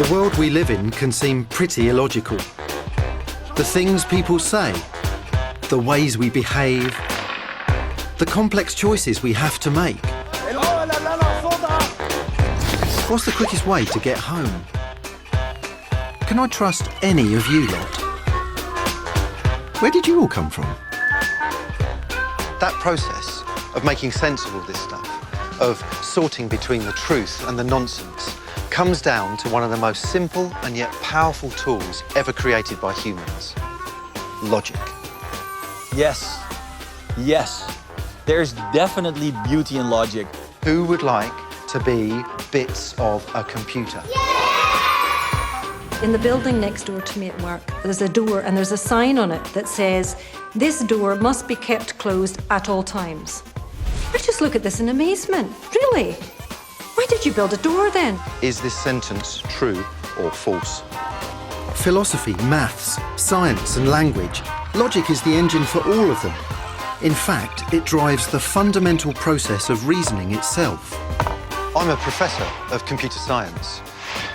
The world we live in can seem pretty illogical. The things people say, the ways we behave, the complex choices we have to make. What's the quickest way to get home? Can I trust any of you lot? Where did you all come from? That process of making sense of all this stuff, of sorting between the truth and the nonsense, comes down to one of the most simple and yet powerful tools ever created by humans: logic. Yes, yes. There's definitely beauty in logic. Who would like to be bits of a computer? In the building next door to me at work, there's a door and there's a sign on it that says, "This door must be kept closed at all times." I just look at this in amazement. Really? Why did you build a door then? Is this sentence true or false? Philosophy, maths, science and language. Logic is the engine for all of them. In fact, it drives the fundamental process of reasoning itself. I'm a professor of computer science.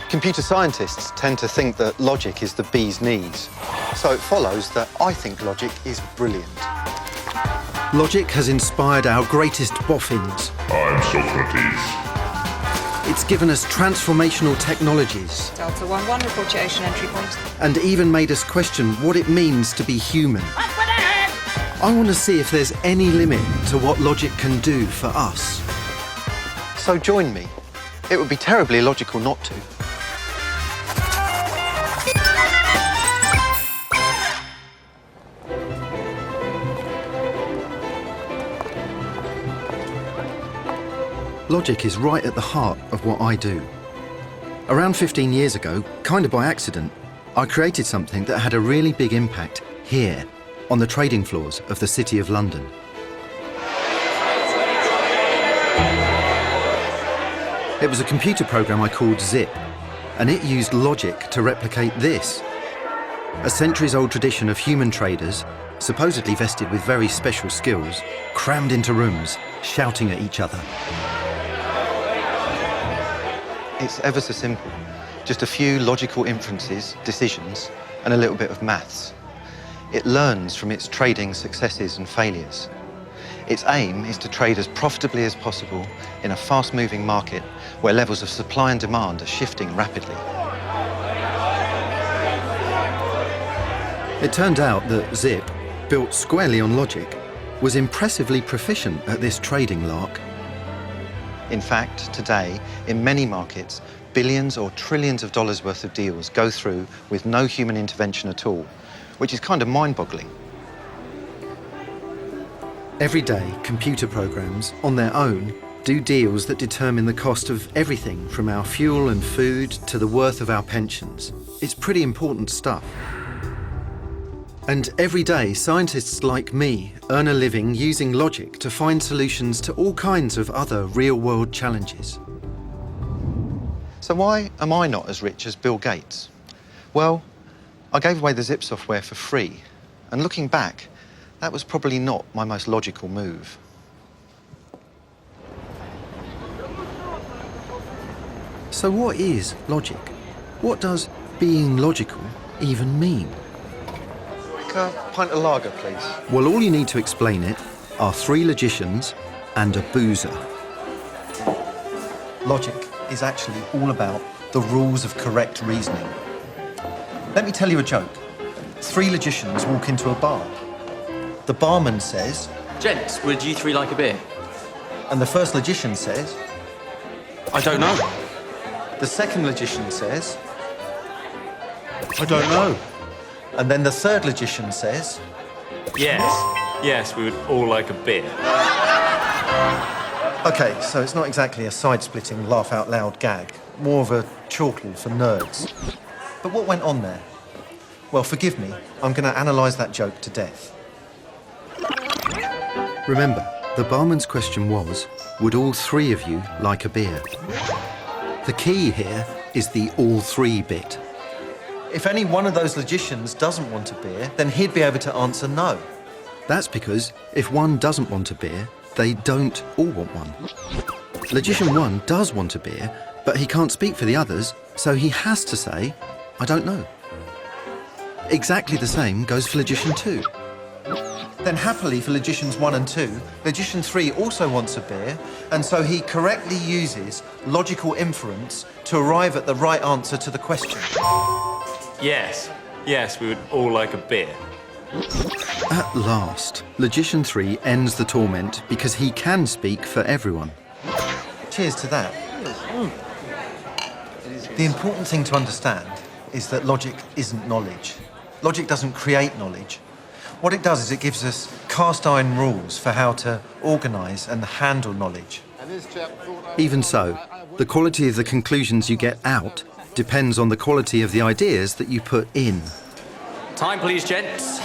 Computer scientists tend to think that logic is the bee's knees. So it follows that I think logic is brilliant. Logic has inspired our greatest boffins. I'm Socrates. It's given us transformational technologies. Delta 1-1, report your ocean entry point. And even made us question what it means to be human. I want to see if there's any limit to what logic can do for us. So join me. It would be terribly illogical not to. Logic is right at the heart of what I do. Around 15 years ago, kind of by accident, I created something that had a really big impact here, on the trading floors of the City of London. It was a computer program I called Zip, and it used logic to replicate this. A centuries-old tradition of human traders, supposedly vested with very special skills, crammed into rooms, shouting at each other. It's ever so simple. Just a few logical inferences, decisions, and a little bit of maths. It learns from its trading successes and failures. Its aim is to trade as profitably as possible in a fast-moving market where levels of supply and demand are shifting rapidly. It turned out that Zip, built squarely on logic, was impressively proficient at this trading lark. In fact, today, in many markets, billions or trillions of dollars worth of deals go through with no human intervention at all, which is kind of mind-boggling. Every day, computer programs, on their own, do deals that determine the cost of everything from our fuel and food to the worth of our pensions. It's pretty important stuff. And every day, scientists like me earn a living using logic to find solutions to all kinds of other real-world challenges. So why am I not as rich as Bill Gates? Well, I gave away the Zip software for free, and looking back, that was probably not my most logical move. So what is logic? What does being logical even mean? A pint of lager, please. Well, all you need to explain it are three logicians and a boozer. Logic is actually all about the rules of correct reasoning. Let me tell you a joke. Three logicians walk into a bar. The barman says, "Gents, would you three like a beer?" and the first logician says, "I don't know." the second logician says, "I don't know." And then the third logician says, Yes, we would all like a beer. OK, so it's not exactly a side-splitting, laugh-out-loud gag, more of a chortle for nerds. But what went on there? Well, forgive me, I'm going to analyse that joke to death. Remember, the barman's question was, would all three of you like a beer? The key here is the all three bit. If any one of those logicians doesn't want a beer, then he'd be able to answer no. That's because if one doesn't want a beer, they don't all want one. Logician 1 does want a beer, but he can't speak for the others, so he has to say, I don't know. Exactly the same goes for Logician 2. Then happily for Logicians 1 and 2, Logician 3 also wants a beer, and so he correctly uses logical inference to arrive at the right answer to the question. Yes. Yes, we would all like a beer. At last, Logician 3 ends the torment because he can speak for everyone. Cheers to that. The important thing to understand is that logic isn't knowledge. Logic doesn't create knowledge. What it does is it gives us cast-iron rules for how to organise and handle knowledge. Even so, the quality of the conclusions you get out depends on the quality of the ideas that you put in. Time, please, gents.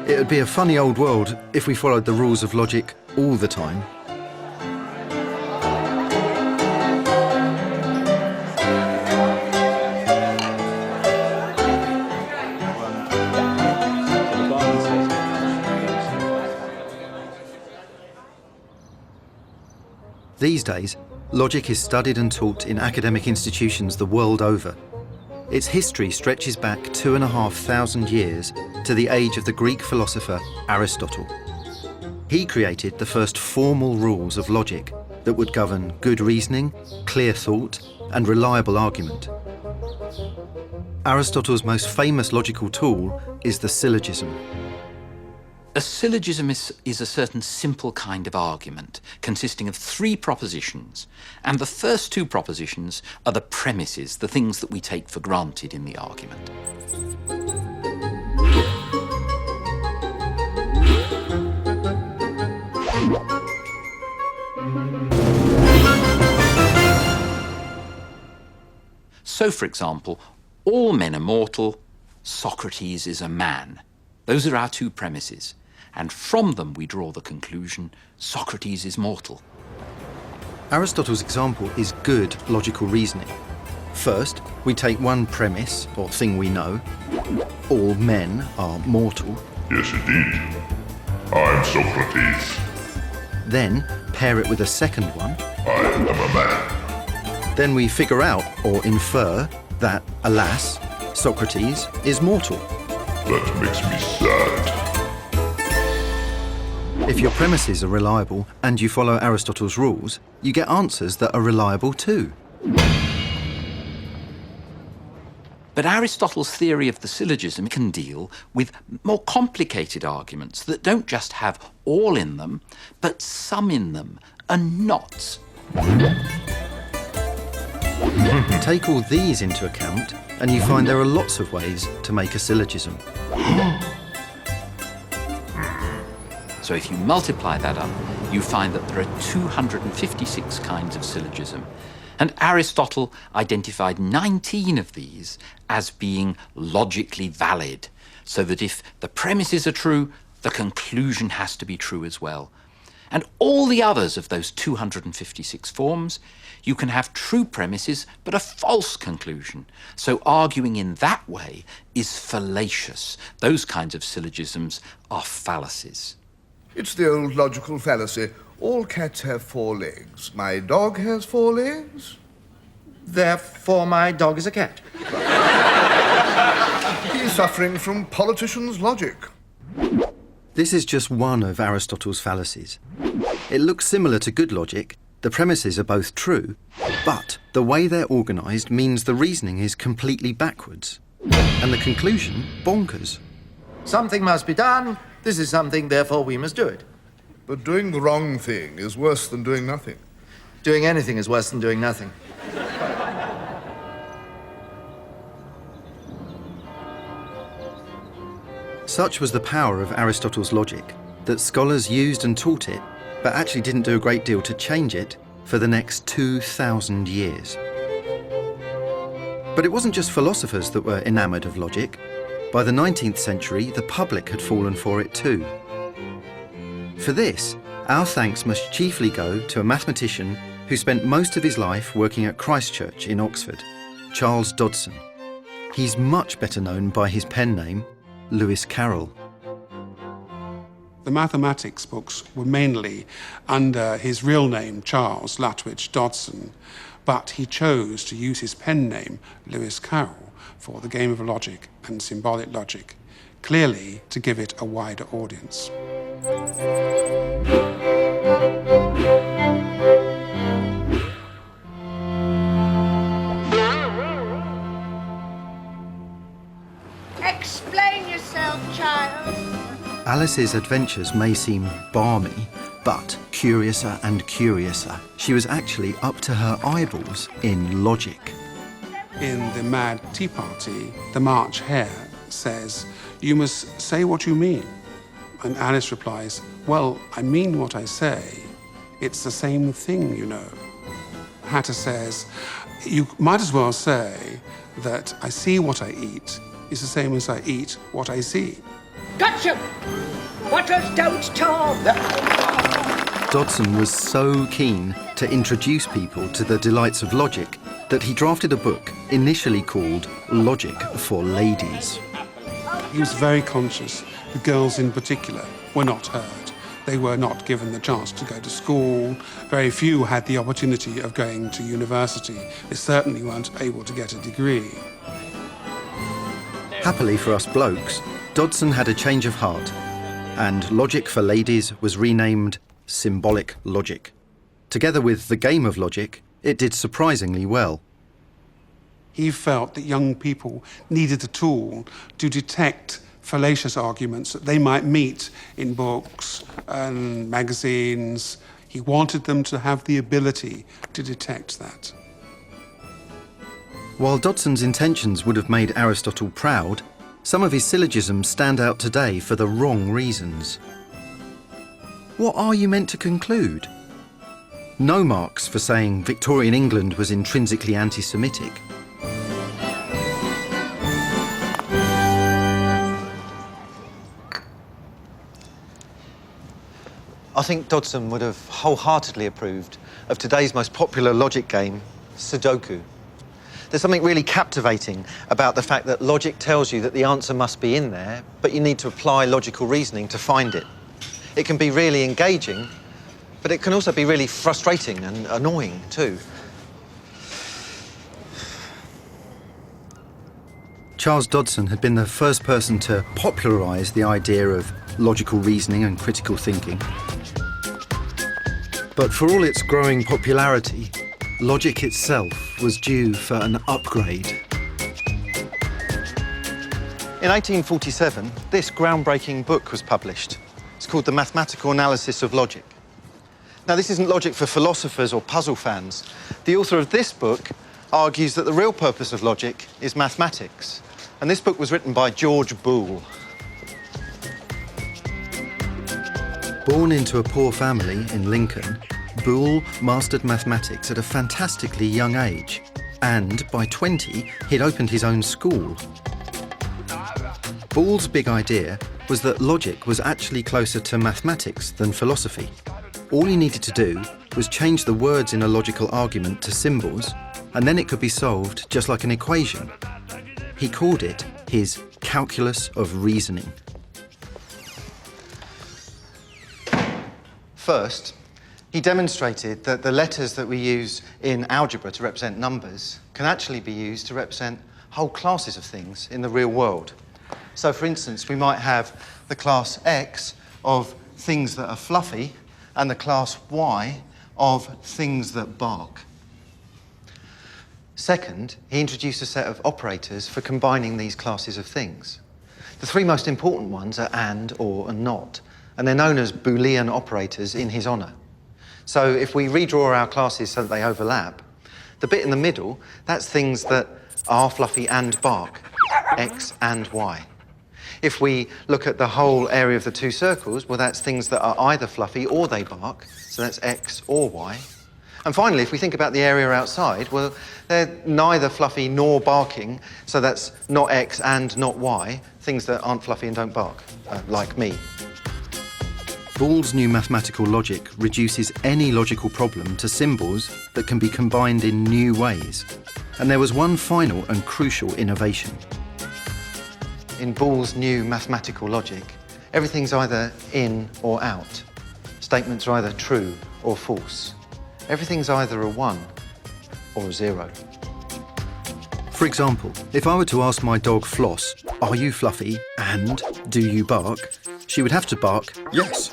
It would be a funny old world if we followed the rules of logic all the time. These days, logic is studied and taught in academic institutions the world over. Its history stretches back 2,500 years to the age of the Greek philosopher Aristotle. He created the first formal rules of logic that would govern good reasoning, clear thought, and reliable argument. Aristotle's most famous logical tool is the syllogism. A syllogism is a certain simple kind of argument consisting of 3 propositions, and the first 2 propositions are the premises, the things that we take for granted in the argument. So, for example, all men are mortal, Socrates is a man. Those are our 2 premises. And from them we draw the conclusion, Socrates is mortal. Aristotle's example is good logical reasoning. First, we take one premise, or thing we know. All men are mortal. Yes, indeed. I'm Socrates. Then, pair it with a second one. I am a man. Then we figure out, or infer, that, alas, Socrates is mortal. That makes me sad. If your premises are reliable and you follow Aristotle's rules, you get answers that are reliable too. But Aristotle's theory of the syllogism can deal with more complicated arguments that don't just have all in them, but some in them, and not. Take all these into account, and you find there are lots of ways to make a syllogism. So if you multiply that up, you find that there are 256 kinds of syllogism. And Aristotle identified 19 of these as being logically valid, so that if the premises are true, the conclusion has to be true as well. And all the others of those 256 forms, you can have true premises but a false conclusion. So arguing in that way is fallacious. Those kinds of syllogisms are fallacies. It's the old logical fallacy. All cats have 4 legs. My dog has 4 legs. Therefore, my dog is a cat. He's suffering from politicians' logic. This is just one of Aristotle's fallacies. It looks similar to good logic. The premises are both true, but the way they're organised means the reasoning is completely backwards, and the conclusion bonkers. Something must be done. This is something, therefore we must do it. But doing the wrong thing is worse than doing nothing. Doing anything is worse than doing nothing. Such was the power of Aristotle's logic that scholars used and taught it, but actually didn't do a great deal to change it for the next 2,000 years. But it wasn't just philosophers that were enamoured of logic. By the 19th century, the public had fallen for it too. For this, our thanks must chiefly go to a mathematician who spent most of his life working at Christ Church in Oxford. Charles Dodson. He's much better known by his pen name, Lewis Carroll. The mathematics books were mainly under his real name, Charles Lutwidge Dodson, but he chose to use his pen name, Lewis Carroll, for the game of logic and symbolic logic, clearly to give it a wider audience. Explain yourself, child. Alice's adventures may seem balmy, but curiouser and curiouser, she was actually up to her eyeballs in logic. In the Mad Tea Party, the March Hare says, "You must say what you mean." And Alice replies, "Well, I mean what I say. It's the same thing, you know." Hatter says, "You might as well say that I see what I eat is the same as I eat what I see." Gotcha! Butters don't talk. Dodson was so keen to introduce people to the delights of logic that he drafted a book initially called Logic for Ladies. He was very conscious that girls in particular were not heard. They were not given the chance to go to school. Very few had the opportunity of going to university. They certainly weren't able to get a degree. Happily for us blokes, Dodson had a change of heart, and Logic for Ladies was renamed Symbolic Logic. Together with the game of logic, it did surprisingly well. He felt that young people needed a tool to detect fallacious arguments that they might meet in books and magazines. He wanted them to have the ability to detect that. While Dodson's intentions would have made Aristotle proud, some of his syllogisms stand out today for the wrong reasons. What are you meant to conclude? No marks for saying Victorian England was intrinsically anti-Semitic. I think Dodson would have wholeheartedly approved of today's most popular logic game, Sudoku. There's something really captivating about the fact that logic tells you that the answer must be in there, but you need to apply logical reasoning to find it. It can be really engaging, but it can also be really frustrating and annoying too. Charles Dodson had been the first person to popularise the idea of logical reasoning and critical thinking. But for all its growing popularity, logic itself was due for an upgrade. In 1847, this groundbreaking book was published. It's called The Mathematical Analysis of Logic. Now, this isn't logic for philosophers or puzzle fans. The author of this book argues that the real purpose of logic is mathematics. And this book was written by George Boole. Born into a poor family in Lincoln, Boole mastered mathematics at a fantastically young age. And by 20, he'd opened his own school. Boole's big idea was that logic was actually closer to mathematics than philosophy. All you needed to do was change the words in a logical argument to symbols, and then it could be solved just like an equation. He called it his calculus of reasoning. First, he demonstrated that the letters that we use in algebra to represent numbers can actually be used to represent whole classes of things in the real world. So, for instance, we might have the class X of things that are fluffy and the class Y of things that bark. Second, he introduced a set of operators for combining these classes of things. The three most important ones are and, or, and not, and they're known as Boolean operators in his honour. So if we redraw our classes so that they overlap, the bit in the middle, that's things that are fluffy and bark, X and Y. If we look at the whole area of the two circles, well, that's things that are either fluffy or they bark, so that's X or Y. And finally, if we think about the area outside, well, they're neither fluffy nor barking, so that's not X and not Y, things that aren't fluffy and don't bark, like me. Boole's new mathematical logic reduces any logical problem to symbols that can be combined in new ways. And there was one final and crucial innovation. In Boole's new mathematical logic, everything's either in or out. Statements are either true or false. Everything's either a 1 or a 0. For example, if I were to ask my dog Floss, "Are you fluffy?" and "Do you bark?" she would have to bark yes.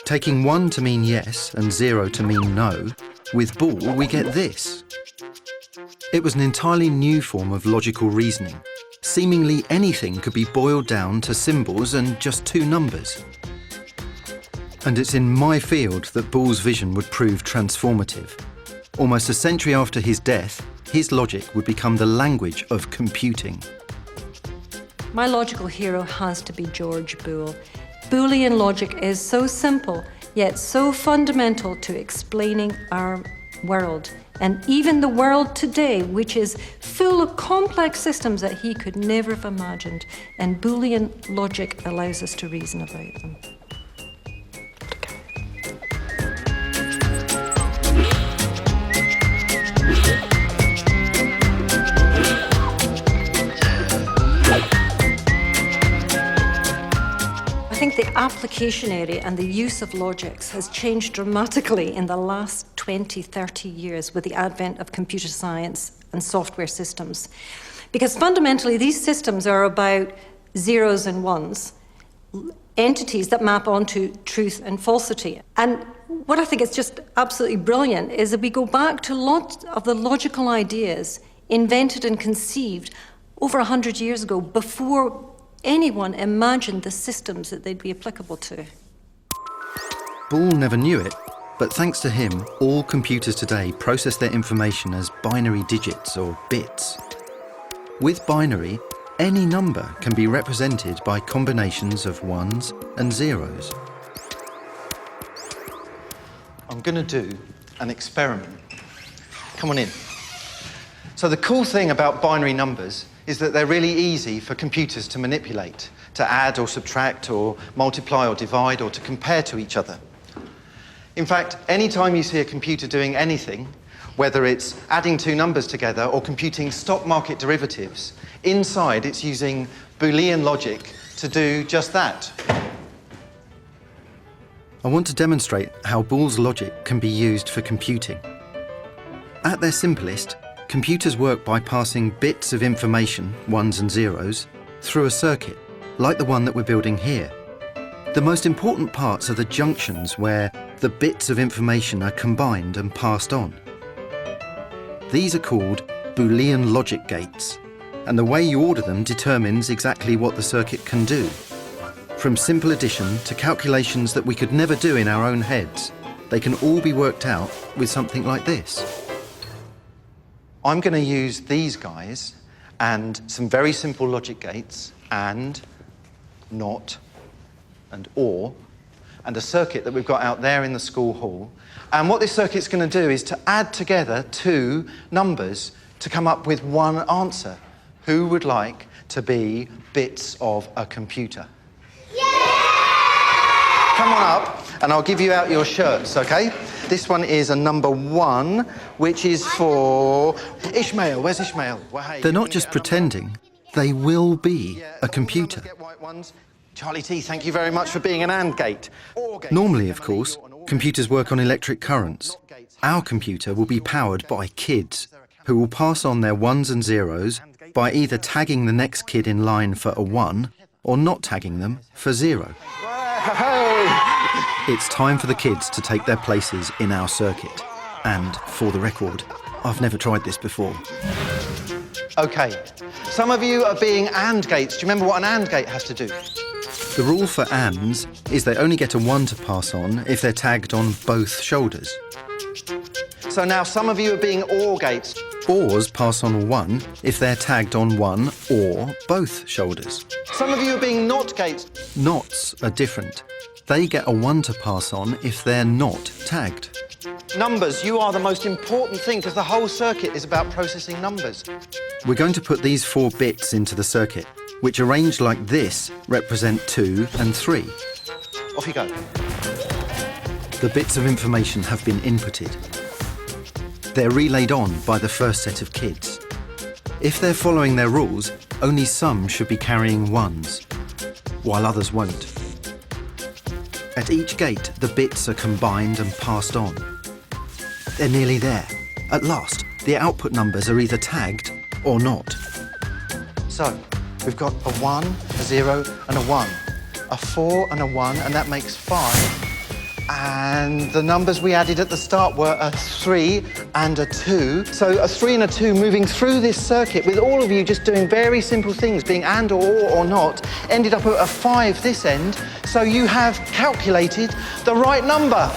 Taking 1 to mean yes and 0 to mean no, with Boole we get this. It was an entirely new form of logical reasoning. Seemingly anything could be boiled down to symbols and just 2 numbers. And it's in my field that Boole's vision would prove transformative. Almost a century after his death, his logic would become the language of computing. My logical hero has to be George Boole. Boolean logic is so simple, yet so fundamental to explaining our world. And even the world today, which is full of complex systems that he could never have imagined. And Boolean logic allows us to reason about them. I think the application area and the use of logics has changed dramatically in the last 20, 30 years with the advent of computer science and software systems. Because fundamentally, these systems are about zeros and ones, entities that map onto truth and falsity. And what I think is just absolutely brilliant is that we go back to lots of the logical ideas invented and conceived over 100 years ago, before anyone imagined the systems that they'd be applicable to. Boole never knew it, but thanks to him, all computers today process their information as binary digits or bits. With binary, any number can be represented by combinations of 1s and 0s. I'm going to do an experiment. Come on in. So the cool thing about binary numbers is that they're really easy for computers to manipulate, to add or subtract or multiply or divide or to compare to each other. In fact, anytime you see a computer doing anything, whether it's adding 2 numbers together or computing stock market derivatives, inside it's using Boolean logic to do just that. I want to demonstrate how Boole's logic can be used for computing. At their simplest, computers work by passing bits of information, 1s and 0s, through a circuit, like the one that we're building here. The most important parts are the junctions where the bits of information are combined and passed on. These are called Boolean logic gates, and the way you order them determines exactly what the circuit can do. From simple addition to calculations that we could never do in our own heads, they can all be worked out with something like this. I'm going to use these guys and some very simple logic gates, and, not, and or, and a circuit that we've got out there in the school hall. And what this circuit's going to do is to add together 2 numbers to come up with one answer. Who would like to be bits of a computer? Come on up, and I'll give you out your shirts, OK? This one is a number 1, which is for Ishmael. Where's Ishmael? Well, hey, they're not just pretending, they will be a computer. Charlie T, thank you very much for being an AND gate. Normally, of course, computers work on electric currents. Our computer will be powered by kids, who will pass on their 1s and 0s by either tagging the next kid in line for a 1 or not tagging them for 0. It's time for the kids to take their places in our circuit. And, for the record, I've never tried this before. OK, some of you are being AND gates. Do you remember what an AND gate has to do? The rule for ANDs is they only get a 1 to pass on if they're tagged on both shoulders. So now some of you are being OR gates. ORs pass on 1 if they're tagged on one or both shoulders. Some of you are being NOT gates. NOTs are different. They get a 1 to pass on if they're not tagged. Numbers, you are the most important thing because the whole circuit is about processing numbers. We're going to put these 4 bits into the circuit, which arranged like this represent 2 and 3. Off you go. The bits of information have been inputted. They're relayed on by the first set of kids. If they're following their rules, only some should be carrying ones, while others won't. At each gate, the bits are combined and passed on. They're nearly there. At last, the output numbers are either tagged or not. So, we've got a 1, a 0 and a 1. A 4 and a 1, and that makes 5. And the numbers we added at the start were a 3 and a 2. So a 3 and a 2 moving through this circuit with all of you just doing very simple things, being and or not, ended up at a 5 this end. So you have calculated the right number.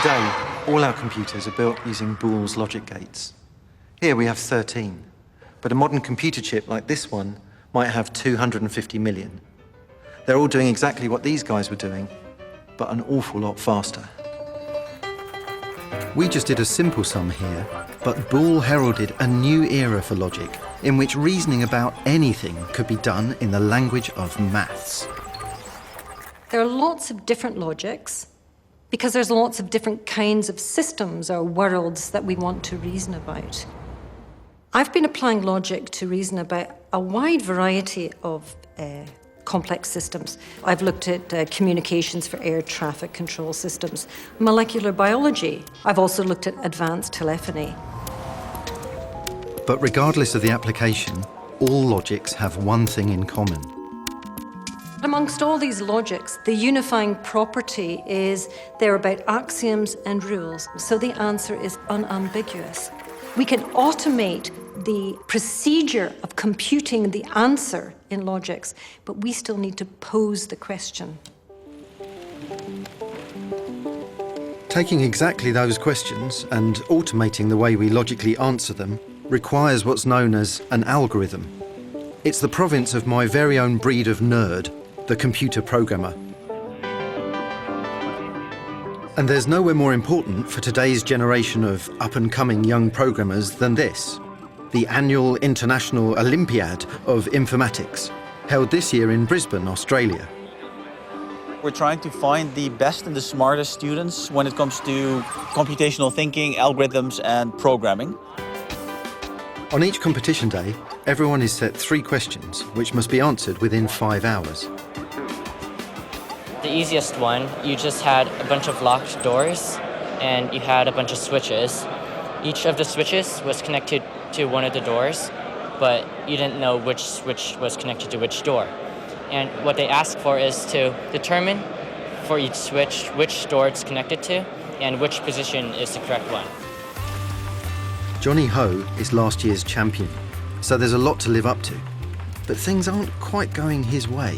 Today, all our computers are built using Boole's logic gates. Here we have 13, but a modern computer chip like this one might have 250 million. They're all doing exactly what these guys were doing, but an awful lot faster. We just did a simple sum here, but Boole heralded a new era for logic, in which reasoning about anything could be done in the language of maths. There are lots of different logics, because there's lots of different kinds of systems or worlds that we want to reason about. I've been applying logic to reason about a wide variety of complex systems. I've looked at communications for air traffic control systems, molecular biology. I've also looked at advanced telephony. But regardless of the application, all logics have one thing in common. Amongst all these logics, the unifying property is they're about axioms and rules, so the answer is unambiguous. We can automate the procedure of computing the answer in logics, but we still need to pose the question. Taking exactly those questions and automating the way we logically answer them requires what's known as an algorithm. It's the province of my very own breed of nerd, the computer programmer. And there's nowhere more important for today's generation of up-and-coming young programmers than this, the annual International Olympiad of Informatics, held this year in Brisbane, Australia. We're trying to find the best and the smartest students when it comes to computational thinking, algorithms, and programming. On each competition day, everyone is set 3 questions, which must be answered within 5 hours. The easiest one, you just had a bunch of locked doors and you had a bunch of switches. Each of the switches was connected to one of the doors, but you didn't know which switch was connected to which door. And what they ask for is to determine for each switch which door it's connected to and which position is the correct one. Johnny Ho is last year's champion, so there's a lot to live up to. But things aren't quite going his way.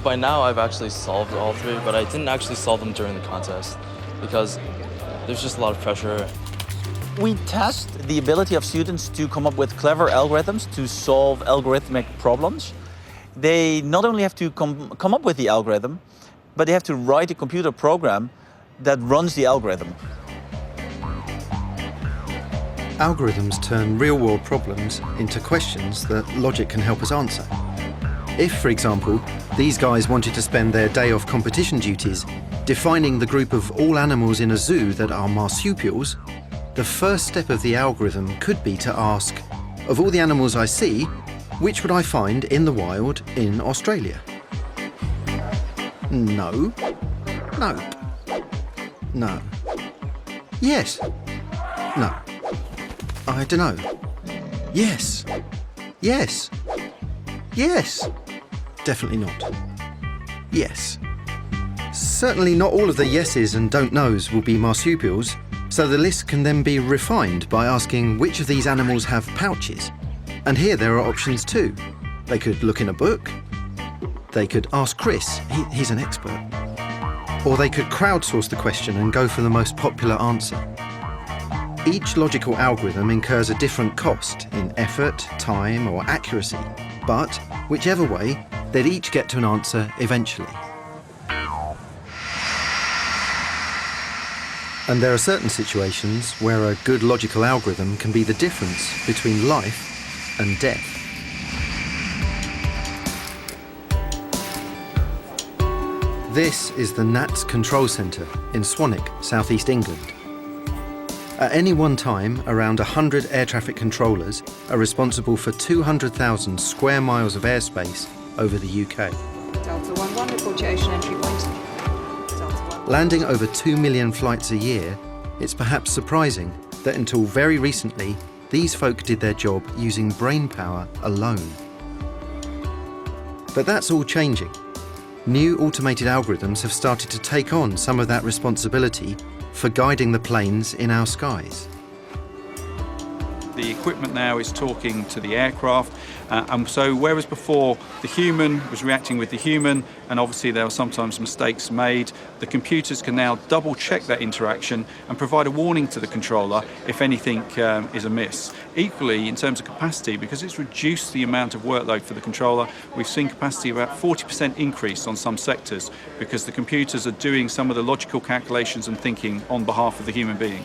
By now, I've actually solved all 3, but I didn't actually solve them during the contest because there's just a lot of pressure. We test the ability of students to come up with clever algorithms to solve algorithmic problems. They not only have to come up with the algorithm, but they have to write a computer program that runs the algorithm. Algorithms turn real-world problems into questions that logic can help us answer. If, for example, these guys wanted to spend their day off competition duties defining the group of all animals in a zoo that are marsupials, the first step of the algorithm could be to ask, of all the animals I see, which would I find in the wild in Australia? No. Nope. No. Yes. No. I don't know. Yes. Yes. Yes. Definitely not. Yes. Certainly not all of the yeses and don't knows will be marsupials, so the list can then be refined by asking which of these animals have pouches. And here there are options too. They could look in a book. They could ask Chris, he's an expert. Or they could crowdsource the question and go for the most popular answer. Each logical algorithm incurs a different cost in effort, time, or accuracy, but whichever way, they'd each get to an answer eventually. And there are certain situations where a good logical algorithm can be the difference between life and death. This is the NATS Control Centre in Swanwick, southeast England. At any one time, around 100 air traffic controllers are responsible for 200,000 square miles of airspace over the UK. Delta 1-1, report your ocean entry point. Delta 1. Landing over 2 million flights a year, it's perhaps surprising that until very recently, these folk did their job using brain power alone. But that's all changing. New automated algorithms have started to take on some of that responsibility for guiding the planes in our skies. The equipment now is talking to the aircraft, and so whereas before the human was reacting with the human, and obviously there were sometimes mistakes made, the computers can now double check that interaction and provide a warning to the controller if anything is amiss. Equally, in terms of capacity, because it's reduced the amount of workload for the controller, we've seen capacity about 40% increase on some sectors because the computers are doing some of the logical calculations and thinking on behalf of the human being.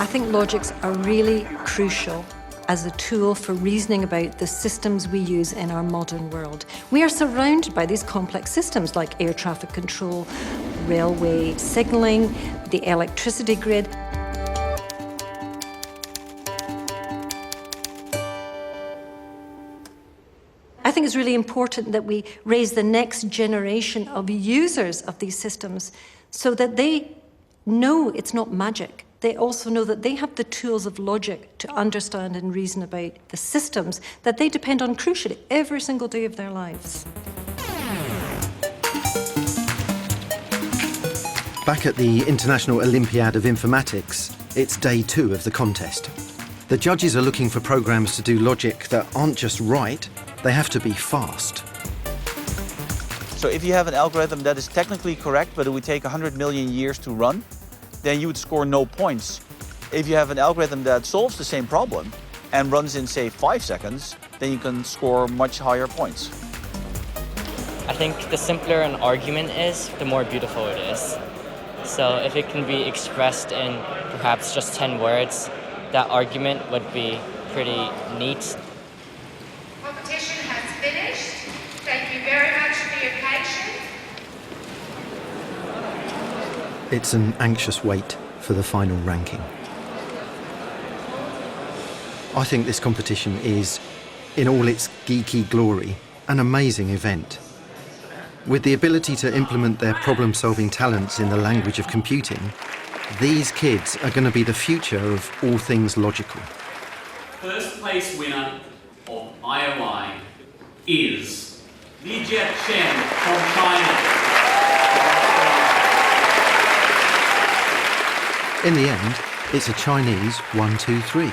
I think logics are really crucial as a tool for reasoning about the systems we use in our modern world. We are surrounded by these complex systems like air traffic control, railway signalling, the electricity grid. I think it's really important that we raise the next generation of users of these systems so that they know it's not magic. They also know that they have the tools of logic to understand and reason about the systems that they depend on crucially every single day of their lives. Back at the International Olympiad of Informatics, it's day 2 of the contest. The judges are looking for programs to do logic that aren't just right, they have to be fast. So if you have an algorithm that is technically correct, but it would take 100 million years to run, then you would score no points. If you have an algorithm that solves the same problem and runs in, say, 5 seconds, then you can score much higher points. I think the simpler an argument is, the more beautiful it is. So if it can be expressed in perhaps just 10 words, that argument would be pretty neat. Competition has finished. Thank you very much for your patience. It's an anxious wait for the final ranking. I think this competition is, in all its geeky glory, an amazing event. With the ability to implement their problem-solving talents in the language of computing, these kids are going to be the future of all things logical. First place winner of IOI is Lijia Chen from China. In the end, it's a Chinese 1, 2, 3.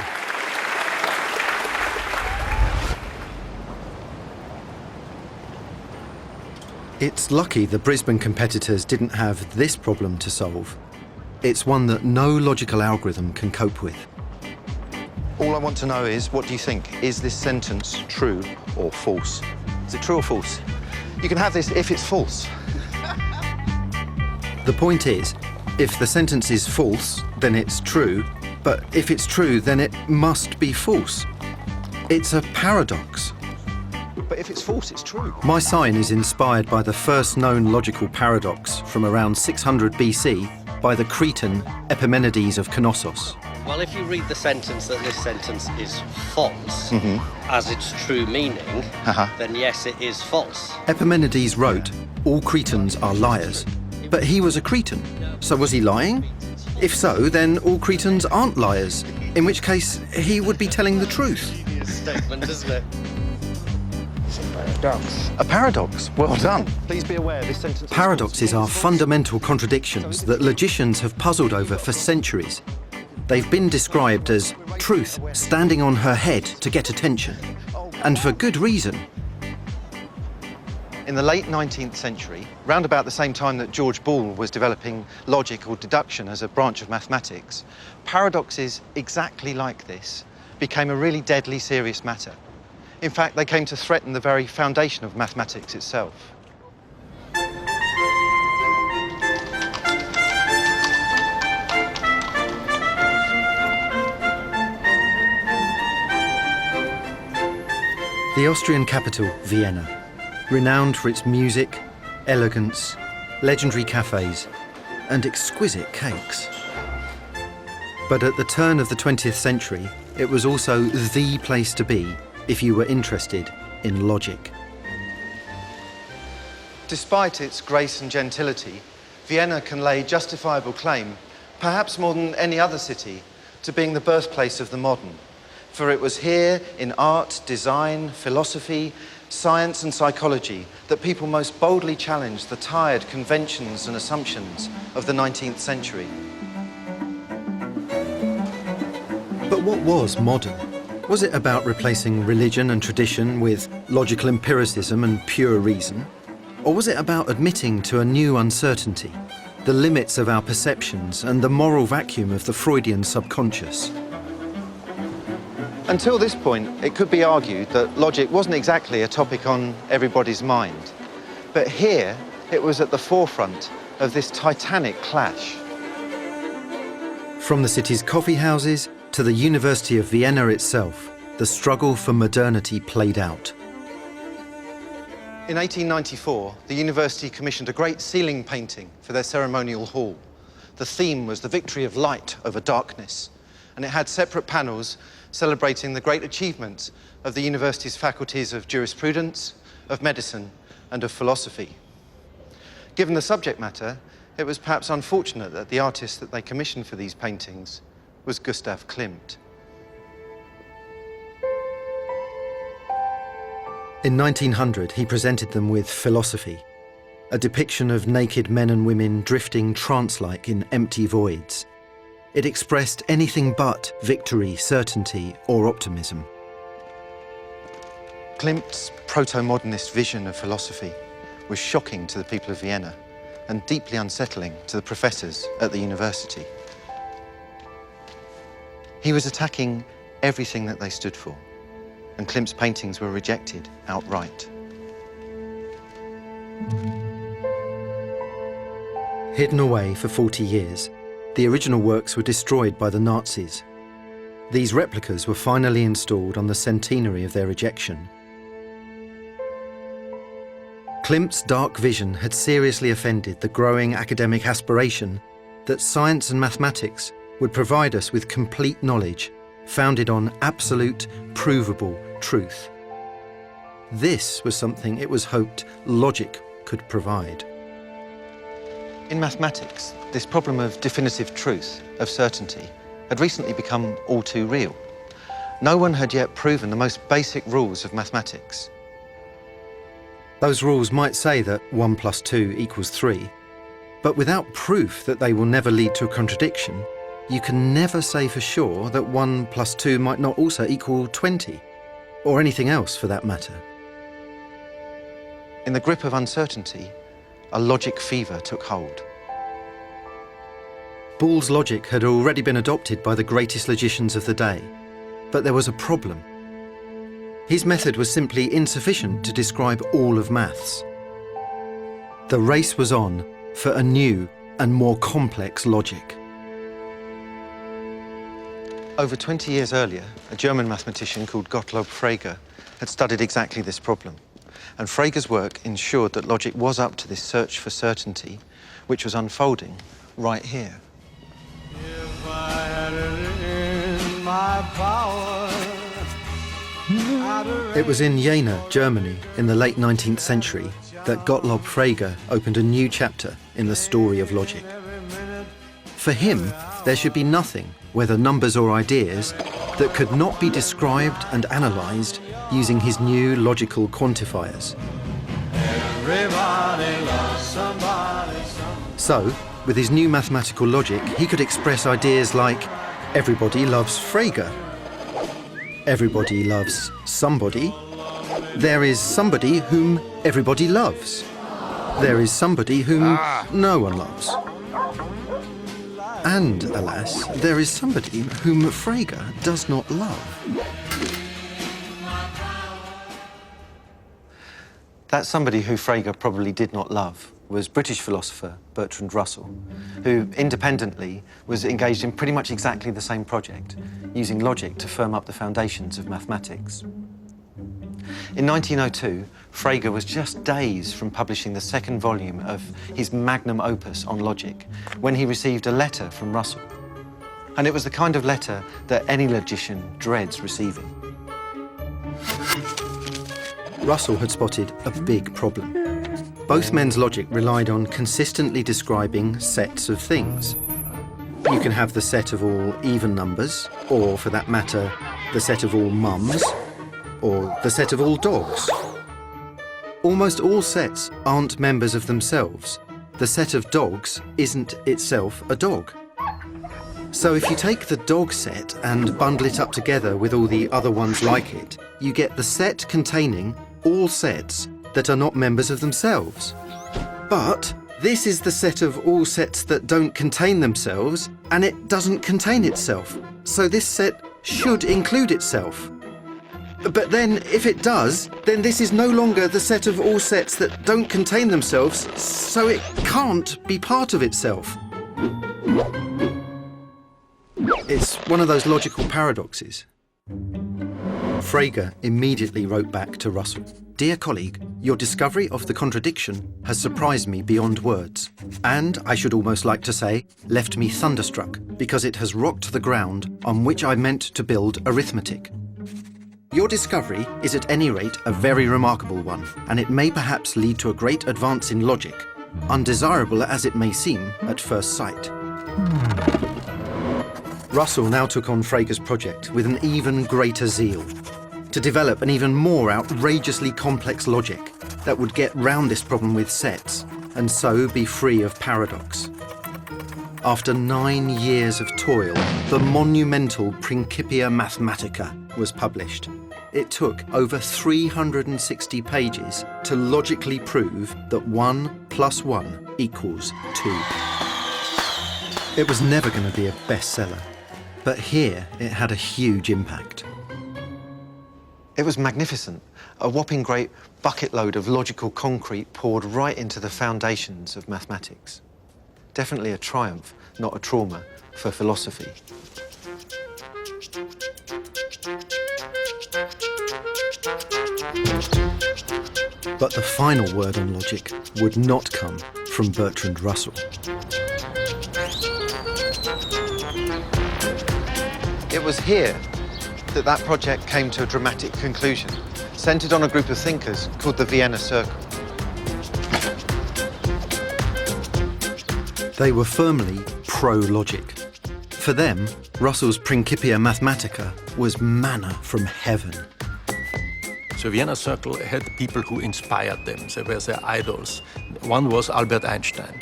It's lucky the Brisbane competitors didn't have this problem to solve. It's one that no logical algorithm can cope with. All I want to know is, what do you think? Is this sentence true or false? Is it true or false? You can have this if it's false. The point is, if the sentence is false, then it's true, but if it's true, then it must be false. It's a paradox. But if it's false, it's true. My sign is inspired by the first known logical paradox from around 600 BC by the Cretan Epimenides of Knossos. Well, if you read the sentence that this sentence is false, as its true meaning, then yes, it is false. Epimenides wrote, "All Cretans are liars." But he was a Cretan, so was he lying? If so, then all Cretans aren't liars, in which case he would be telling the truth. Statement, isn't it? It's a paradox. A paradox? Well done. Please be aware this sentence... Paradoxes are fundamental contradictions that logicians have puzzled over for centuries. They've been described as truth standing on her head to get attention. And for good reason. In the late 19th century, round about the same time that George Boole was developing logic or deduction as a branch of mathematics, paradoxes exactly like this became a really deadly serious matter. In fact, they came to threaten the very foundation of mathematics itself. The Austrian capital, Vienna. renowned for its music, elegance, legendary cafes, and exquisite cakes. But at the turn of the 20th century, it was also the place to be if you were interested in logic. Despite its grace and gentility, Vienna can lay justifiable claim, perhaps more than any other city, to being the birthplace of the modern. For it was here, in art, design, philosophy, science and psychology, that people most boldly challenged the tired conventions and assumptions of the 19th century. But what was modern? Was it about replacing religion and tradition with logical empiricism and pure reason? Or was it about admitting to a new uncertainty, the limits of our perceptions and the moral vacuum of the Freudian subconscious? Until this point, it could be argued that logic wasn't exactly a topic on everybody's mind. But here, it was at the forefront of this titanic clash. From the city's coffee houses to the University of Vienna itself, the struggle for modernity played out. In 1894, the university commissioned a great ceiling painting for their ceremonial hall. The theme was the victory of light over darkness, and it had separate panels celebrating the great achievements of the university's faculties of jurisprudence, of medicine, and of philosophy. Given the subject matter, it was perhaps unfortunate that the artist that they commissioned for these paintings was Gustav Klimt. In 1900, he presented them with Philosophy, a depiction of naked men and women drifting trance-like in empty voids. It expressed anything but victory, certainty, or optimism. Klimt's proto-modernist vision of philosophy was shocking to the people of Vienna and deeply unsettling to the professors at the university. He was attacking everything that they stood for, and Klimt's paintings were rejected outright. Hidden away for 40 years, the original works were destroyed by the Nazis. These replicas were finally installed on the centenary of their rejection. Klimt's dark vision had seriously offended the growing academic aspiration that science and mathematics would provide us with complete knowledge founded on absolute, provable truth. This was something it was hoped logic could provide. In mathematics, this problem of definitive truth, of certainty, had recently become all too real. No one had yet proven the most basic rules of mathematics. Those rules might say that 1 + 2 = 3, but without proof that they will never lead to a contradiction, you can never say for sure that 1 + 2 might not also equal 20, or anything else for that matter. In the grip of uncertainty, a logic fever took hold. Boole's logic had already been adopted by the greatest logicians of the day, but there was a problem. His method was simply insufficient to describe all of maths. The race was on for a new and more complex logic. Over 20 years earlier, a German mathematician called Gottlob Frege had studied exactly this problem. And Frege's work ensured that logic was up to this search for certainty, which was unfolding right here. If I had it in my power, It was in Jena, Germany, in the late 19th century, that Gottlob Frege opened a new chapter in the story of logic. For him, there should be nothing, whether numbers or ideas, that could not be described and analysed using his new logical quantifiers. everybody loves somebody. So, with his new mathematical logic, he could express ideas like, everybody loves Frege, everybody loves somebody, there is somebody whom everybody loves, there is somebody whom no one loves. And, alas, there is somebody whom Frege does not love. That somebody who Frege probably did not love was British philosopher Bertrand Russell, who independently was engaged in pretty much exactly the same project, using logic to firm up the foundations of mathematics. In 1902, Frege was just days from publishing the second volume of his magnum opus on logic when he received a letter from Russell. And it was the kind of letter that any logician dreads receiving. Russell had spotted a big problem. Both men's logic relied on consistently describing sets of things. You can have the set of all even numbers, or for that matter, the set of all mums, or the set of all dogs. Almost all sets aren't members of themselves. The set of dogs isn't itself a dog. So if you take the dog set and bundle it up together with all the other ones like it, you get the set containing all sets that are not members of themselves. But this is the set of all sets that don't contain themselves, and it doesn't contain itself. So this set should include itself. But then, if it does, then this is no longer the set of all sets that don't contain themselves, so it can't be part of itself. It's one of those logical paradoxes. Frege immediately wrote back to Russell. Dear colleague, your discovery of the contradiction has surprised me beyond words. And, I should almost like to say, left me thunderstruck, because it has rocked the ground on which I meant to build arithmetic. Your discovery is at any rate a very remarkable one, and it may perhaps lead to a great advance in logic, undesirable as it may seem at first sight. Russell now took on Frege's project with an even greater zeal, to develop an even more outrageously complex logic that would get round this problem with sets, and so be free of paradox. After 9 years of toil, the monumental Principia Mathematica was published. It took over 360 pages to logically prove that 1 + 1 = 2. It was never going to be a bestseller, but here it had a huge impact. It was magnificent, a whopping great bucket load of logical concrete poured right into the foundations of mathematics. Definitely a triumph, not a trauma, for philosophy. But the final word on logic would not come from Bertrand Russell. It was here that project came to a dramatic conclusion, centred on a group of thinkers called the Vienna Circle. They were firmly pro-logic. For them, Russell's Principia Mathematica was manna from heaven. The Vienna Circle had people who inspired them. They were their idols. One was Albert Einstein.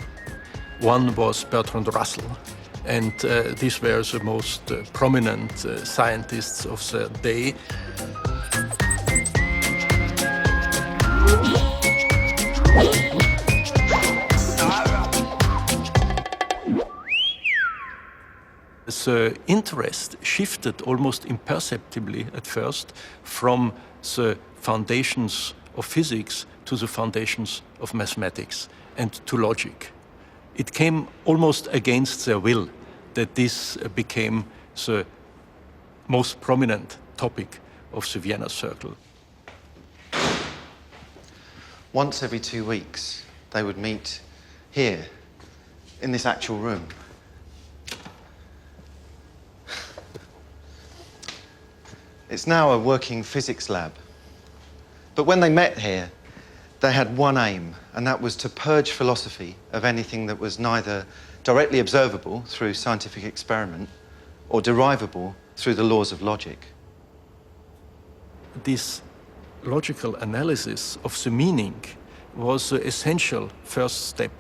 One was Bertrand Russell. And these were the most prominent scientists of the day. The interest shifted almost imperceptibly at first from the foundations of physics to the foundations of mathematics and to logic. It came almost against their will that this became the most prominent topic of the Vienna Circle. Once every 2 weeks, they would meet here, in this actual room. It's now a working physics lab. But when they met here, they had one aim, and that was to purge philosophy of anything that was neither directly observable through scientific experiment or derivable through the laws of logic. This logical analysis of the meaning was the essential first step,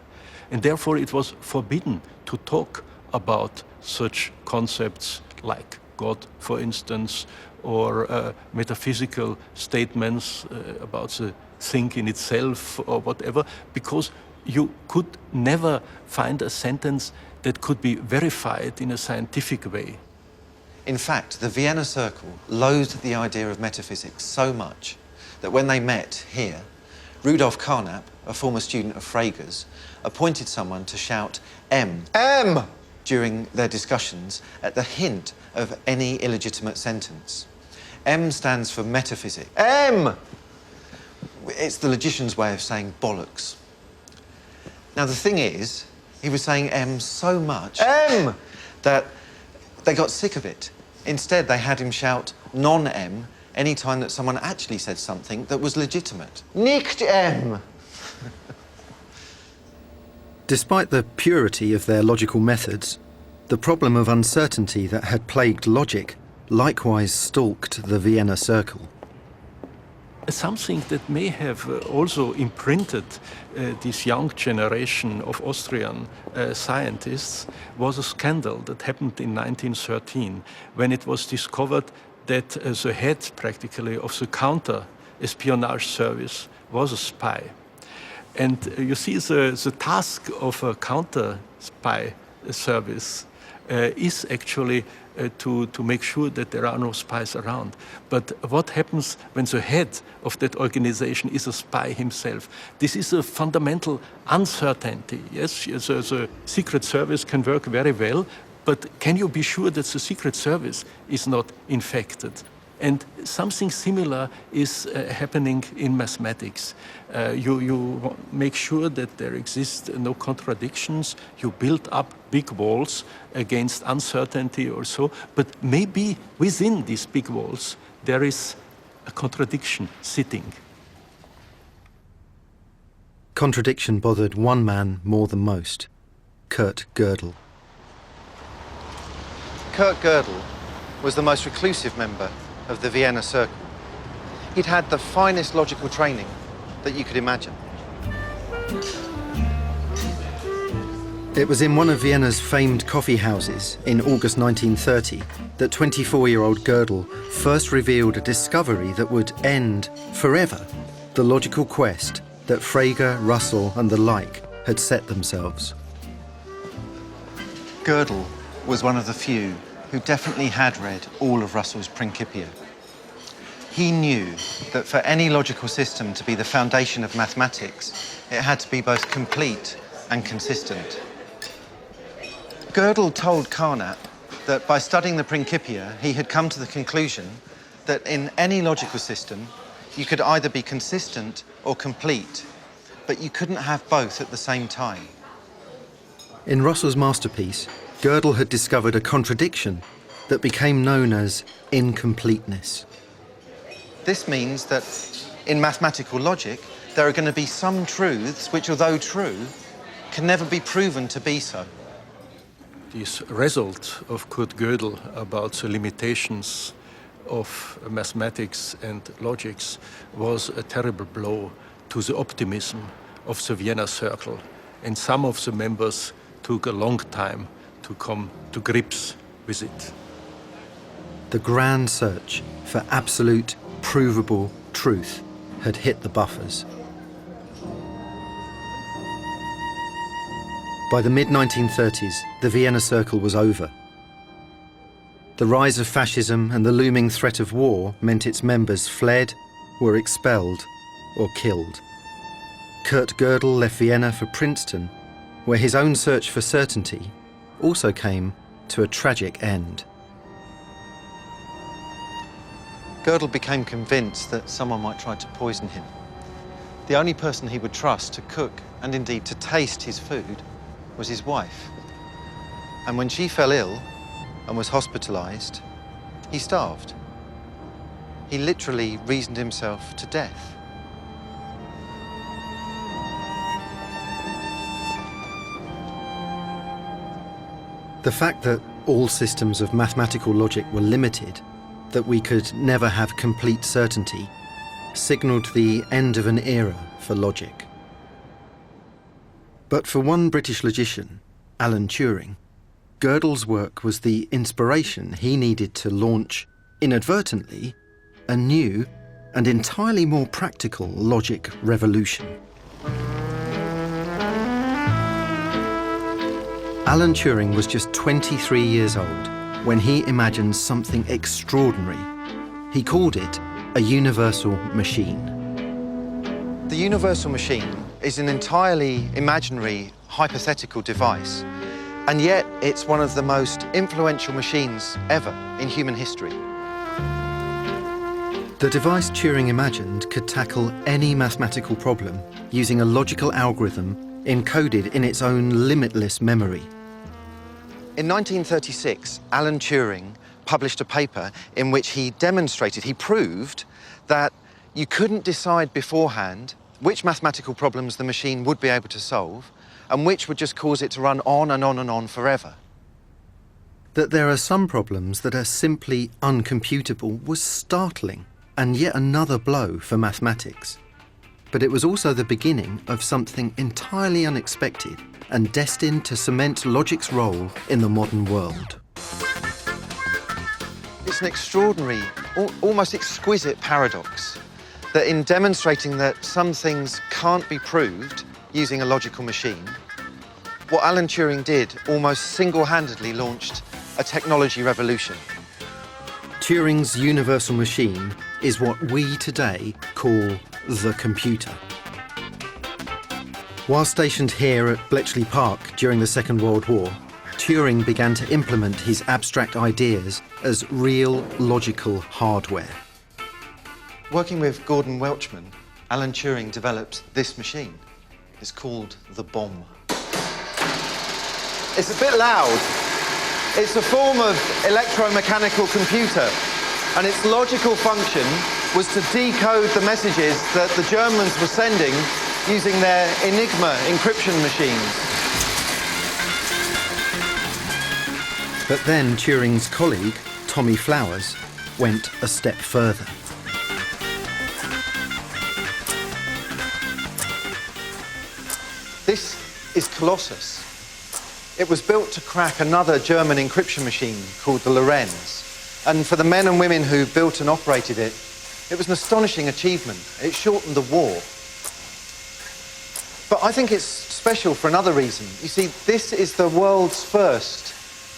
and therefore it was forbidden to talk about such concepts like God, for instance, or metaphysical statements about the thing in itself or whatever, because you could never find a sentence that could be verified in a scientific way. In fact, the Vienna Circle loathed the idea of metaphysics so much that when they met here, Rudolf Carnap, a former student of Frege's, appointed someone to shout M during their discussions at the hint of any illegitimate sentence. M stands for metaphysics. M! It's the logician's way of saying bollocks. Now, the thing is, he was saying M so much... M! ...that they got sick of it. Instead, they had him shout non-M any time that someone actually said something that was legitimate. Nicht M! Despite the purity of their logical methods, the problem of uncertainty that had plagued logic likewise stalked the Vienna Circle. Something that may have also imprinted this young generation of Austrian scientists was a scandal that happened in 1913 when it was discovered that the head practically of the counter-espionage service was a spy. And you see, the task of a counter-spy service is actually to make sure that there are no spies around. But what happens when the head of that organization is a spy himself? This is a fundamental uncertainty. Yes, the Secret Service can work very well, but can you be sure that the Secret Service is not infected? And something similar is happening in mathematics. You make sure that there exist no contradictions. You build up big walls against uncertainty or so. But maybe within these big walls, there is a contradiction sitting. Contradiction bothered one man more than most, Kurt Gödel. Kurt Gödel was the most reclusive member of the Vienna Circle. He'd had the finest logical training that you could imagine. It was in one of Vienna's famed coffee houses in August 1930 that 24-year-old Gödel first revealed a discovery that would end forever the logical quest that Frege, Russell and the like had set themselves. Gödel was one of the few who definitely had read all of Russell's Principia. He knew that for any logical system to be the foundation of mathematics, it had to be both complete and consistent. Gödel told Carnap that by studying the Principia, he had come to the conclusion that in any logical system, you could either be consistent or complete, but you couldn't have both at the same time. In Russell's masterpiece, Gödel had discovered a contradiction that became known as incompleteness. This means that in mathematical logic, there are going to be some truths which, although true, can never be proven to be so. This result of Kurt Gödel about the limitations of mathematics and logics was a terrible blow to the optimism of the Vienna Circle, and some of the members took a long time to come to grips with it. The grand search for absolute, provable truth had hit the buffers. By the mid-1930s, the Vienna Circle was over. The rise of fascism and the looming threat of war meant its members fled, were expelled, or killed. Kurt Gödel left Vienna for Princeton, where his own search for certainty also came to a tragic end. Gödel became convinced that someone might try to poison him. The only person he would trust to cook and indeed to taste his food was his wife. And when she fell ill and was hospitalized, he starved. He literally reasoned himself to death. The fact that all systems of mathematical logic were limited, that we could never have complete certainty, signalled the end of an era for logic. But for one British logician, Alan Turing, Gödel's work was the inspiration he needed to launch, inadvertently, a new and entirely more practical logic revolution. Alan Turing was just 23 years old when he imagined something extraordinary. He called it a universal machine. The universal machine is an entirely imaginary, hypothetical device, and yet it's one of the most influential machines ever in human history. The device Turing imagined could tackle any mathematical problem using a logical algorithm encoded in its own limitless memory. In 1936, Alan Turing published a paper in which he proved that you couldn't decide beforehand which mathematical problems the machine would be able to solve and which would just cause it to run on and on and on forever. That there are some problems that are simply uncomputable was startling and yet another blow for mathematics. But it was also the beginning of something entirely unexpected and destined to cement logic's role in the modern world. It's an extraordinary, almost exquisite paradox that in demonstrating that some things can't be proved using a logical machine, what Alan Turing did almost single-handedly launched a technology revolution. Turing's universal machine is what we today call the computer. While stationed here at Bletchley Park during the Second World War, Turing began to implement his abstract ideas as real logical hardware. Working with Gordon Welchman, Alan Turing developed this machine. It's called the bomb. It's a bit loud. It's a form of electromechanical computer, and its logical function was to decode the messages that the Germans were sending using their Enigma encryption machines. But then Turing's colleague, Tommy Flowers, went a step further. This is Colossus. It was built to crack another German encryption machine called the Lorenz. And for the men and women who built and operated it, it was an astonishing achievement. It shortened the war. But I think it's special for another reason. You see, this is the world's first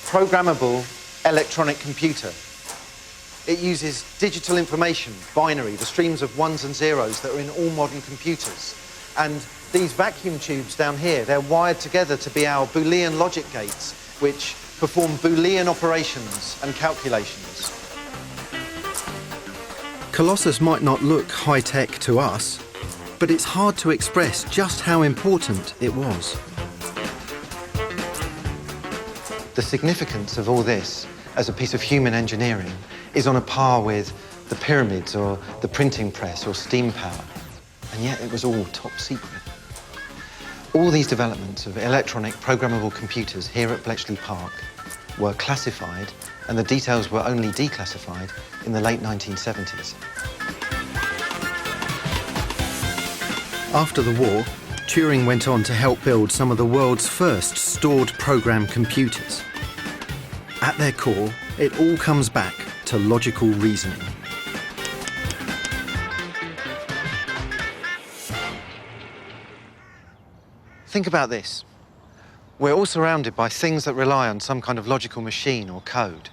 programmable electronic computer. It uses digital information, binary, the streams of ones and zeros that are in all modern computers. And these vacuum tubes down here, they're wired together to be our Boolean logic gates, which perform Boolean operations and calculations. Colossus might not look high-tech to us, but it's hard to express just how important it was. The significance of all this as a piece of human engineering is on a par with the pyramids or the printing press or steam power. And yet it was all top secret. All these developments of electronic programmable computers here at Bletchley Park were classified, and the details were only declassified in the late 1970s. After the war, Turing went on to help build some of the world's first stored program computers. At their core, it all comes back to logical reasoning. Think about this. We're all surrounded by things that rely on some kind of logical machine or code.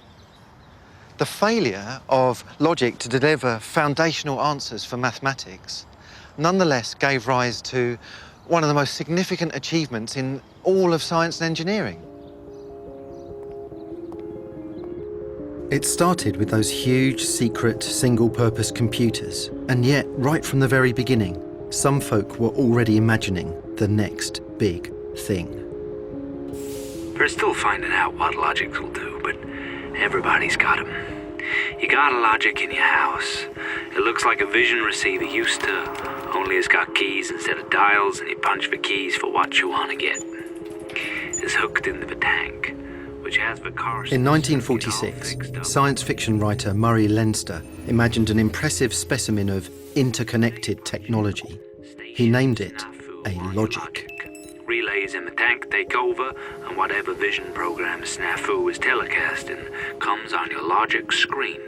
The failure of logic to deliver foundational answers for mathematics nonetheless gave rise to one of the most significant achievements in all of science and engineering. It started with those huge, secret, single-purpose computers, and yet, right from the very beginning, some folk were already imagining the next big thing. We're still finding out what logic will do, but everybody's got them. You got a logic in your house. It looks like a vision receiver used to, only it's got keys instead of dials, and you punch the keys for what you want to get. It's hooked into the tank, which has the car. In 1946, science fiction writer Murray Leinster imagined an impressive specimen of interconnected technology. He named it a logic. Relays in the tank take over, and whatever vision program Snafu is telecasting comes on your logic screen.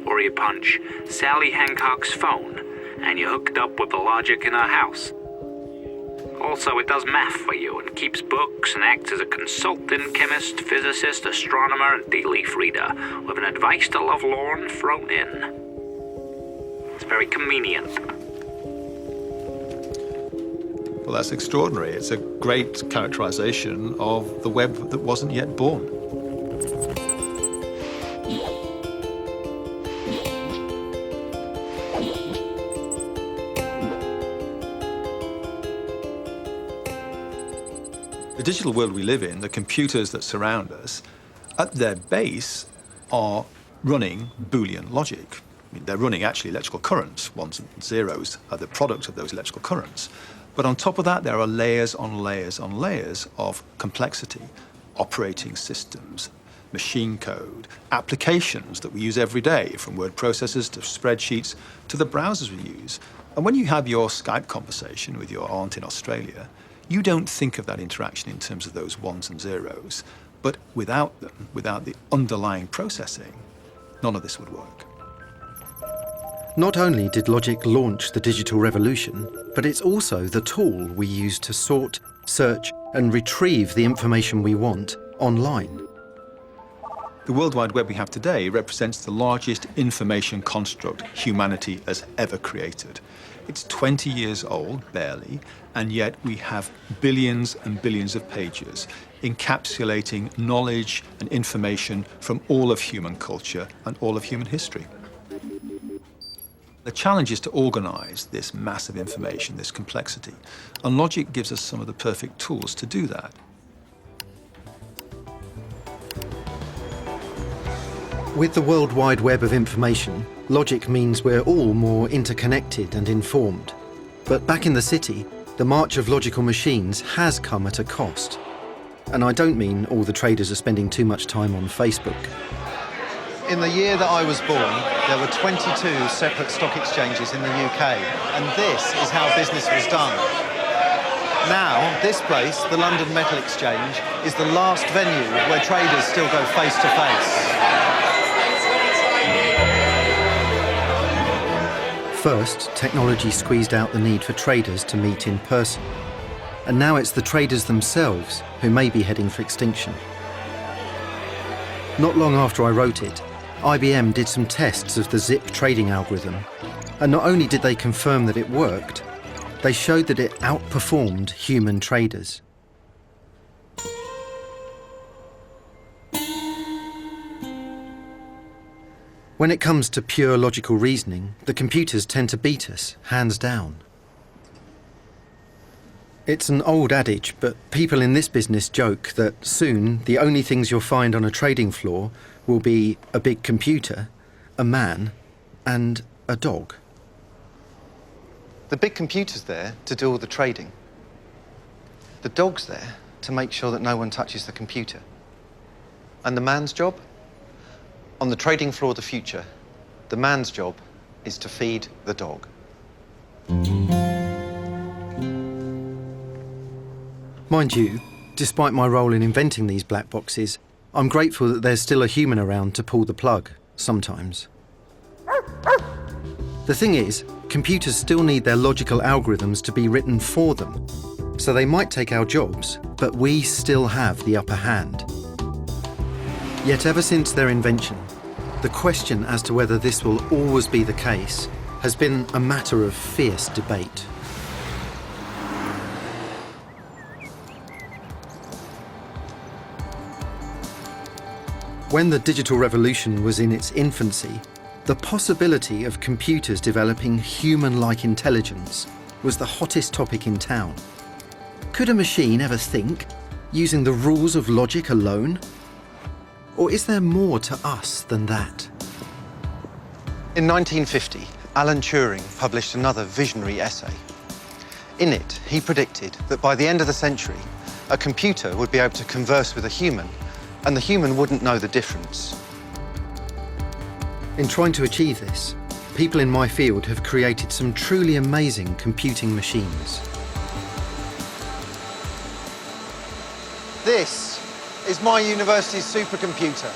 Or you punch Sally Hancock's phone, and you're hooked up with the logic in her house. Also, it does math for you and keeps books and acts as a consultant, chemist, physicist, astronomer, and tea leaf reader, with an advice to lovelorn thrown in. It's very convenient. Well, that's extraordinary. It's a great characterization of the web that wasn't yet born. digital world we live in, the computers that surround us, at their base are running Boolean logic. I mean, they're running actually electrical currents. Ones and zeros are the product of those electrical currents. But on top of that, there are layers on layers on layers of complexity. Operating systems, machine code, applications that we use every day, from word processors to spreadsheets to the browsers we use. And when you have your Skype conversation with your aunt in Australia, you don't think of that interaction in terms of those ones and zeros. But without them, without the underlying processing, none of this would work. Not only did logic launch the digital revolution, but it's also the tool we use to sort, search, and retrieve the information we want online. The World Wide Web we have today represents the largest information construct humanity has ever created. It's 20 years old, barely, and yet we have billions and billions of pages encapsulating knowledge and information from all of human culture and all of human history. The challenge is to organize this massive information, this complexity, and logic gives us some of the perfect tools to do that. With the World Wide Web of information, logic means we're all more interconnected and informed. But back in the city, the march of logical machines has come at a cost. And I don't mean all the traders are spending too much time on Facebook. In the year that I was born, there were 22 separate stock exchanges in the UK, and this is how business was done. Now, this place, the London Metal Exchange, is the last venue where traders still go face to face. First, technology squeezed out the need for traders to meet in person. And now it's the traders themselves who may be heading for extinction. Not long after I wrote it, IBM did some tests of the ZIP trading algorithm, and not only did they confirm that it worked, they showed that it outperformed human traders. When it comes to pure logical reasoning, the computers tend to beat us, hands down. It's an old adage, but people in this business joke that soon the only things you'll find on a trading floor will be a big computer, a man, and a dog. The big computer's there to do all the trading. The dog's there to make sure that no one touches the computer. And the man's job? On the trading floor of the future, the man's job is to feed the dog. Mind you, despite my role in inventing these black boxes, I'm grateful that there's still a human around to pull the plug, sometimes. The thing is, computers still need their logical algorithms to be written for them. So they might take our jobs, but we still have the upper hand. Yet ever since their invention, the question as to whether this will always be the case has been a matter of fierce debate. When the digital revolution was in its infancy, the possibility of computers developing human-like intelligence was the hottest topic in town. Could a machine ever think, using the rules of logic alone? Or is there more to us than that? In 1950, Alan Turing published another visionary essay. In it, he predicted that by the end of the century, a computer would be able to converse with a human, and the human wouldn't know the difference. In trying to achieve this, people in my field have created some truly amazing computing machines. This is my university's supercomputer.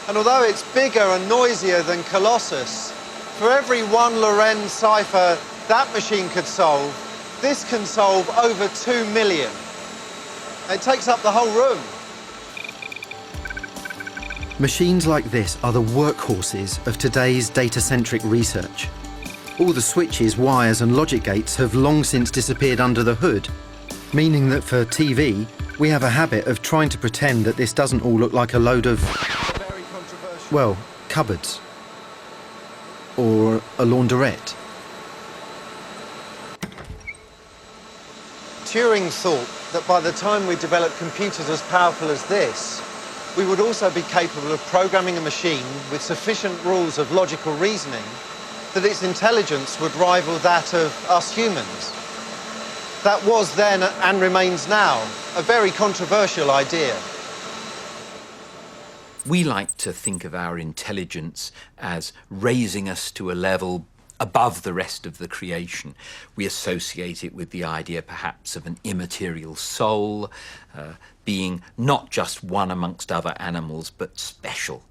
And although it's bigger and noisier than Colossus, for every one Lorenz cipher that machine could solve, this can solve over 2 million. It takes up the whole room. Machines like this are the workhorses of today's data-centric research. All the switches, wires and logic gates have long since disappeared under the hood, meaning that for TV, we have a habit of trying to pretend that this doesn't all look like a load of, well, cupboards. Or a laundrette. Turing thought that by the time we developed computers as powerful as this, we would also be capable of programming a machine with sufficient rules of logical reasoning that its intelligence would rival that of us humans. That was then, and remains now, a very controversial idea. We like to think of our intelligence as raising us to a level above the rest of the creation. We associate it with the idea perhaps of an immaterial soul, being not just one amongst other animals, but special.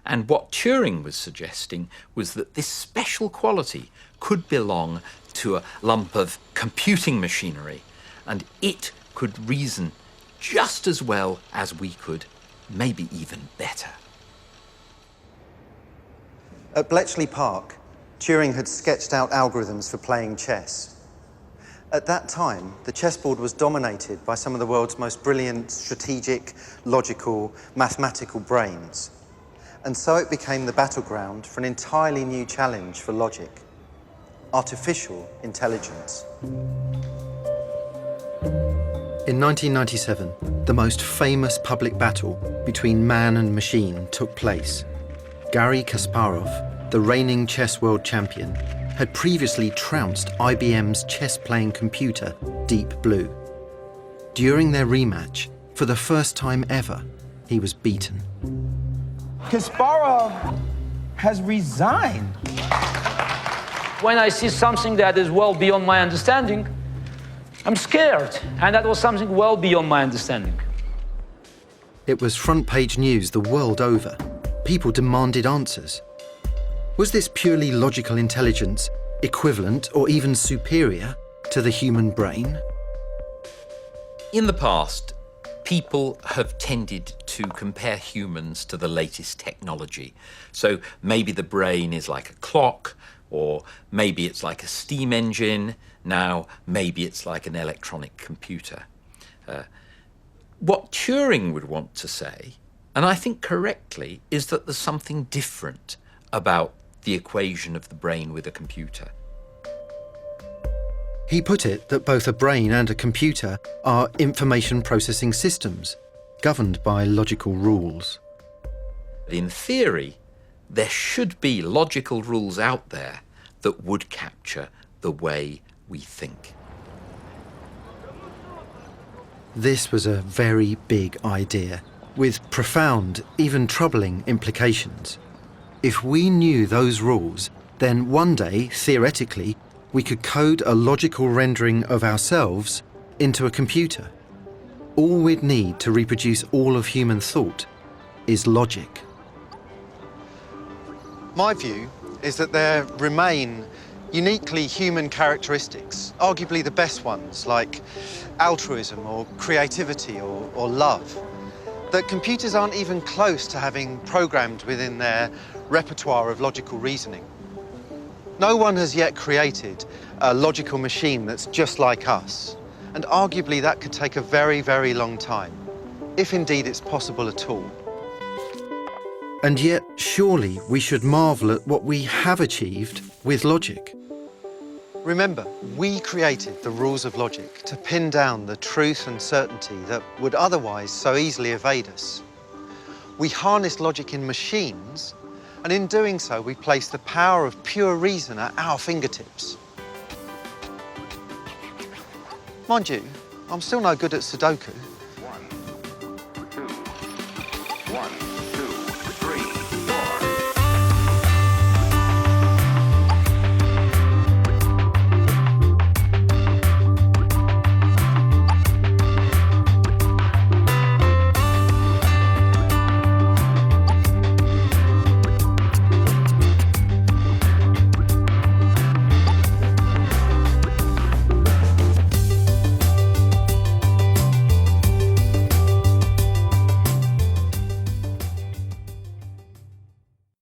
And what Turing was suggesting was that this special quality could belong to a lump of computing machinery, and it could reason just as well as we could, maybe even better. At Bletchley Park, Turing had sketched out algorithms for playing chess. At that time, the chessboard was dominated by some of the world's most brilliant, strategic, logical, mathematical brains. And so it became the battleground for an entirely new challenge for logic: artificial intelligence. In 1997, the most famous public battle between man and machine took place. Garry Kasparov, the reigning chess world champion, had previously trounced IBM's chess-playing computer, Deep Blue. During their rematch, for the first time ever, he was beaten. Kasparov has resigned. When I see something that is well beyond my understanding, I'm scared, and that was something well beyond my understanding. It was front-page news the world over. People demanded answers. Was this purely logical intelligence equivalent or even superior to the human brain? In the past, people have tended to compare humans to the latest technology. So maybe the brain is like a clock, or maybe it's like a steam engine. Now, maybe it's like an electronic computer. What Turing would want to say, and I think correctly, is that there's something different about the equation of the brain with a computer. He put it that both a brain and a computer are information processing systems, governed by logical rules. In theory, there should be logical rules out there that would capture the way we think. This was a very big idea, with profound, even troubling implications. If we knew those rules, then one day, theoretically, we could code a logical rendering of ourselves into a computer. All we'd need to reproduce all of human thought is logic. My view is that there remain uniquely human characteristics, arguably the best ones, like altruism or creativity or love, that computers aren't even close to having programmed within their repertoire of logical reasoning. No one has yet created a logical machine that's just like us, and arguably that could take a very, very long time, if indeed it's possible at all. And yet, surely we should marvel at what we have achieved with logic. Remember, we created the rules of logic to pin down the truth and certainty that would otherwise so easily evade us. We harness logic in machines, and in doing so, we place the power of pure reason at our fingertips. Mind you, I'm still no good at Sudoku.